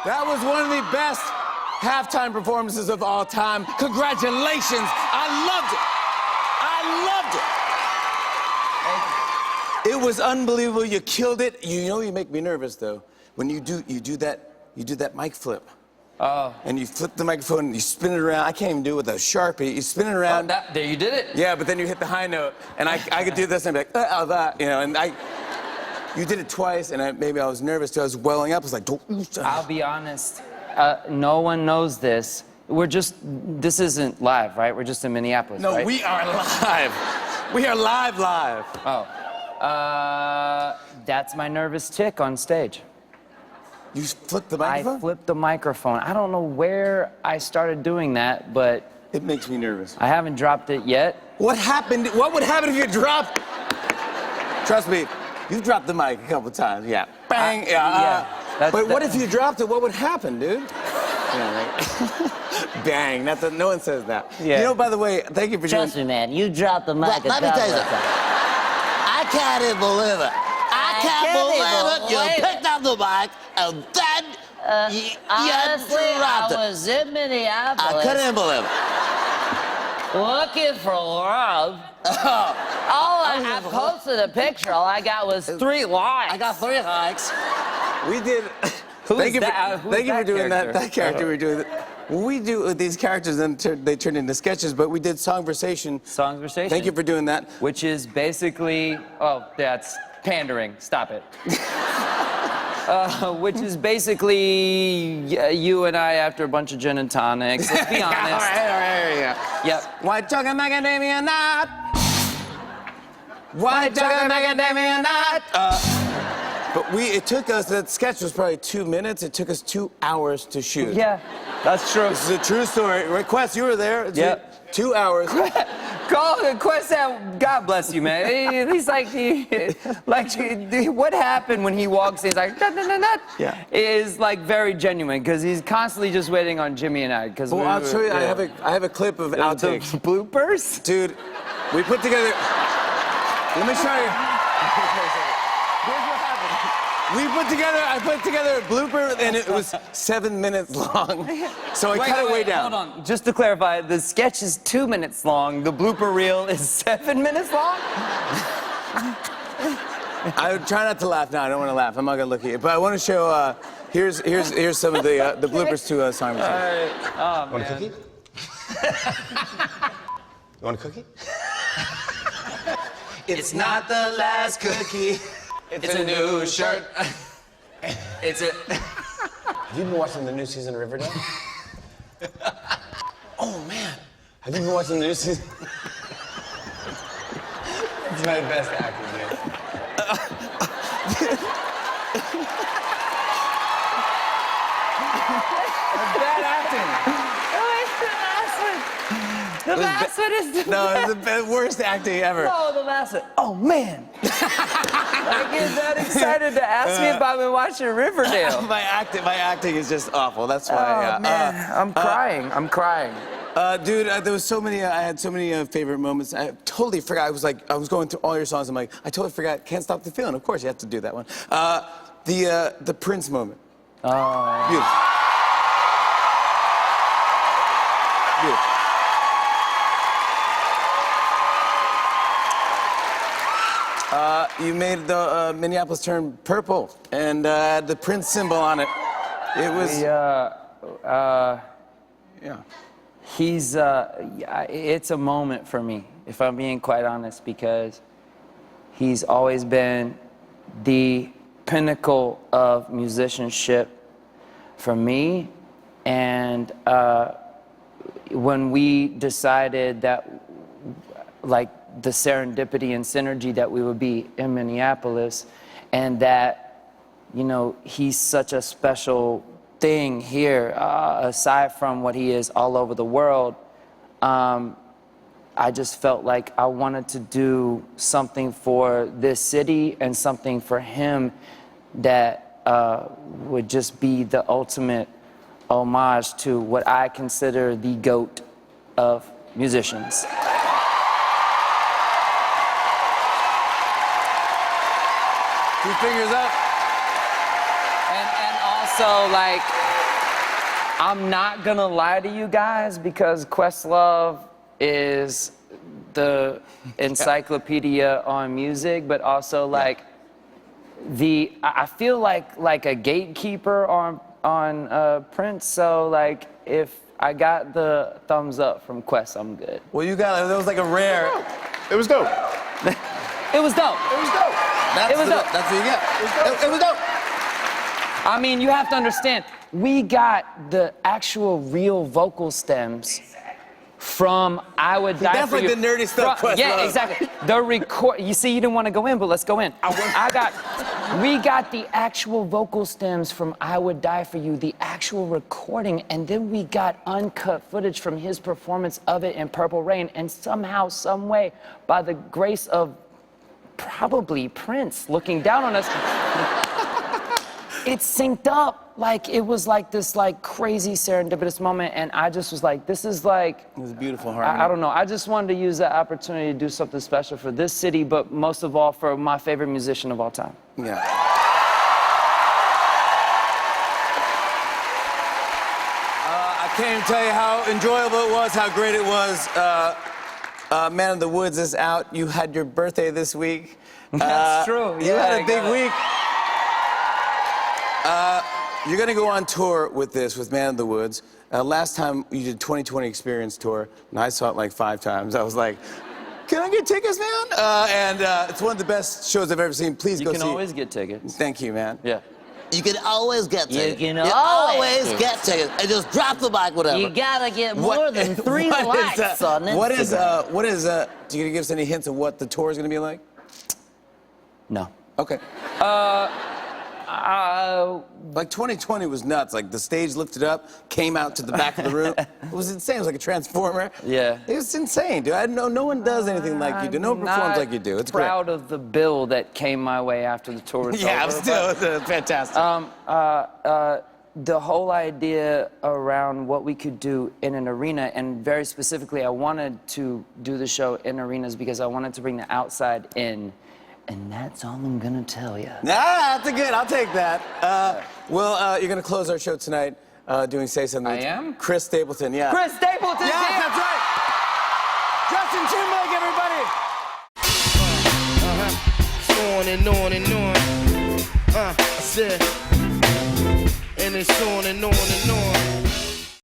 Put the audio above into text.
That was one of the best halftime performances of all time. Congratulations. I loved it. I loved it. It was unbelievable. You killed it. You know you make me nervous though. When you do that mic flip. Oh. And you flip the microphone and you spin it around. I can't even do it with a Sharpie. You spin it around. Oh, there you did it. Yeah, but then you hit the high note. And I could do this and I'd be like, that, you know, and you did it twice, and maybe I was nervous too. I was welling up. I was like, don't. I'll be honest. No one knows this. This isn't live, right? We're just in Minneapolis, No, right? we are live. We are live. Oh. That's my nervous tick on stage. You flipped the microphone? I flipped the microphone. I don't know where I started doing that, but... It makes me nervous. I haven't dropped it yet. What happened? What would happen if you dropped? Trust me, you've dropped the mic a couple times. Yeah. Bang. But what if you dropped it? What would happen, dude? Yeah, right. Bang. No one says that. Yeah. You know, by the way, thank you for doing... Trust me, man, you dropped the mic. Let me tell you something. I can't even believe it. I can't believe it. You picked up the mic and then you Honestly, dropped it. I was in Minneapolis. I couldn't believe it. looking for love. I posted a picture. All I got was 3 likes. I got 3 likes. We did... Thank you for doing that character we're doing. We do these characters and they turn into sketches, but we did Songversation. Songversation. Thank you for doing that. Which is basically, oh, that's pandering. Stop it. Which is basically you and I after a bunch of gin and tonics. Let's be honest. all right, yeah. Yep. White chocolate macadamia nut. White chocolate macadamia nut. But it took us, that sketch was probably 2 minutes. It took us 2 hours to shoot. Yeah, that's true. This is a true story. Quest, you were there. Yep. 2 hours. Quest, God bless you, man. He's like, what happened when he walks in? He's like, Yeah. is like very genuine because he's constantly just waiting on Jimmy and I. Well, I'll show you. Yeah. I have a clip of outtakes. The bloopers? Dude, we put together. Let me show you. I put together a blooper, and it was 7 minutes long. So I cut it way down. Hold on. Just to clarify, the sketch is 2 minutes long. The blooper reel is 7 minutes long? I try not to laugh now. I don't want to laugh. I'm not gonna look at you. But I want to show. Here's some of the bloopers to Simon. All right. Oh, Want a cookie? You want a cookie? It's not the last cookie. It's a new shirt. Have you been watching the new season of Riverdale? Oh, man. Have you been watching the new season? It's my best acting, man. That's bad acting. The last one is the No, it's the worst acting ever. No, the last one. Oh, man. I get that excited to ask me if I've been watching Riverdale. my acting is just awful. That's why. Oh, man. I'm crying. I'm crying. Dude, there was so many. I had so many favorite moments. I totally forgot. I was going through all your songs. I'm like, I totally forgot. Can't Stop the Feeling. Of course, you have to do that one. The Prince moment. Oh. Beautiful. Beautiful. You made the Minneapolis turn purple and had the Prince symbol on it. It was. Yeah. He's. It's a moment for me, if I'm being quite honest, because he's always been the pinnacle of musicianship for me. And when we decided that, like, the serendipity and synergy that we would be in Minneapolis, and that, you know, he's such a special thing here, aside from what he is all over the world, I just felt like I wanted to do something for this city and something for him that would just be the ultimate homage to what I consider the GOAT of musicians. 2 fingers up. And so like, I'm not gonna lie to you guys because Questlove is the encyclopedia on music, but also like I feel like a gatekeeper on Prince. So like, if I got the thumbs up from Quest, I'm good. Well, you got that was like a rare. It was dope. It was dope. It was dope. That's It was dope. That's what you got. It was dope. I mean, you have to understand, we got the actual real vocal stems from I Would Die That's For like You. the nerdy stuff Quest Yeah, loves. exactly. The record. You see, you didn't want to go in, but let's go in. We got the actual vocal stems from I Would Die For You, the actual recording, and then we got uncut footage from his performance of it in Purple Rain, and somehow, some way, by the grace of probably Prince looking down on us, it synced up. Like, it was like this like crazy serendipitous moment, and I just was like, this is like, It was beautiful harmony. I don't know. I just wanted to use that opportunity to do something special for this city, but most of all for my favorite musician of all time. Yeah. I can't even tell you how enjoyable it was, how great it was. Man of the Woods is out. You had your birthday this week. That's true. You Yeah, had I a big got it. week. You're gonna go on tour with this, with Man of the Woods. Last time you did 2020 Experience Tour, and I saw it like 5 times. I was like, can I get tickets, man? It's one of the best shows I've ever seen. Please You go can see always it. get tickets. Thank you, man. Yeah. You can always get tickets. can always always get tickets. And just drop the mic, whatever. You gotta get What- more than 3 what is, likes on Instagram. what is, do you give us any hints of what the tour is gonna be like? No. Okay. Like 2020 was nuts. Like the stage lifted up, came out to the back of the room. It was insane. It was like a transformer. Yeah. It was insane, dude. I know no one does anything like you do. No one performs like you do. It's great. proud of the bill that came my way after the tour was Yeah, over. still, it's fantastic. The whole idea around what we could do in an arena, and very specifically, I wanted to do the show in arenas because I wanted to bring the outside in. And that's all I'm gonna tell you. That's a good. I'll take that. You're gonna close our show tonight doing Say Something. I am? Chris Stapleton. Yeah. Chris Stapleton! Yes, that's right. Justin Timberlake, everybody. On and on and on. I said, and it's on and on and on.